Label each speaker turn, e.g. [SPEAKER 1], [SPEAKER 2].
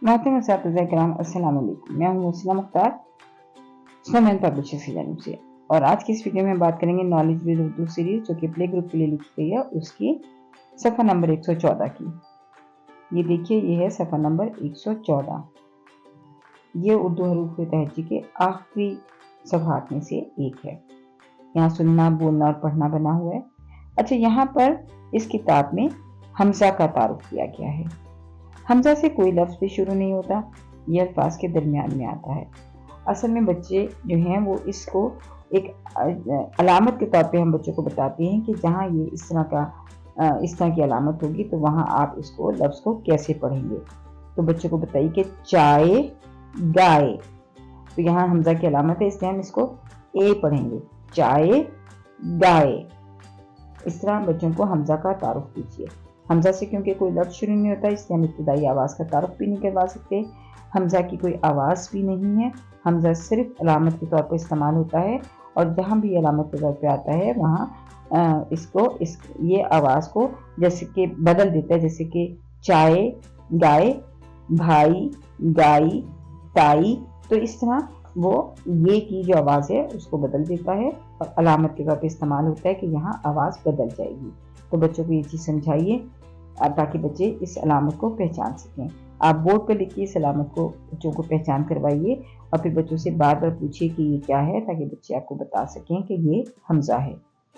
[SPEAKER 1] मोहतरम असातिज़ा किराम, अस्सलाम वालेकुम। मैं हूँ मुस्लिम मुख्तार, स्नोमैन पब्लिशर्स की जानिब से। और आज की इस वीडियो में बात करेंगे नॉलेज विद उर्दू सीरीज जो कि प्ले ग्रुप के लिए लिखी गई है, उसकी सफ़ा नंबर 114 की। ये देखिए, ये है सफ़ा नंबर 114। ये उर्दू हरूफ तहज्जी के आखिरी सफ़हात में से एक है। यहाँ सुनना, बोलना और पढ़ना बना हुआ है। अच्छा, यहाँ पर इस किताब में हमज़ा का तारुफ किया गया है। हमज़ा से कोई लफ्ज़ भी शुरू नहीं होता, ये अल्फाज के दरमियान में आता है। असल में बच्चे जो हैं वो इसको एक अलामत के तौर पे हम बच्चों को बताते हैं कि जहाँ ये इस तरह की अलामत होगी तो वहाँ आप इसको लफ्ज़ को कैसे पढ़ेंगे। तो बच्चों को बताइए कि चाय गाय, तो यहाँ हमज़ा की अलामत है, इसलिए हम इसको ए पढ़ेंगे, चाय गाय। इस तरह बच्चों को हमज़ा का तारुफ कीजिए। हमज़ा से क्योंकि कोई लफ्ज़ शुरू नहीं होता, इसलिए हम इब्तिदाई आवाज़ का तारुफ भी नहीं करवा सकते। हमज़ा की कोई आवाज़ भी नहीं है, हमज़ा सिर्फ अलामत के तौर पर इस्तेमाल होता है, और जहाँ भी अलामत के तौर पर आता है वहाँ ये आवाज़ को जैसे कि बदल देता है, जैसे कि चाय गाय, भाई गाय, ताई। तो इस तरह वो ये की जो आवाज़ है उसको बदल देता है और अलामत के तौर पर इस्तेमाल होता है कि यहाँ आवाज़ बदल जाएगी। तो बच्चों को ये चीज़ समझाइए ताकि बच्चे इस अलामत को पहचान सकें। आप बोर्ड पर लिखिए, इस अलामत को बच्चों को पहचान करवाइए और फिर बच्चों से बार बार पूछिए कि ये क्या है, ताकि बच्चे आपको बता सकें कि ये हमज़ा है।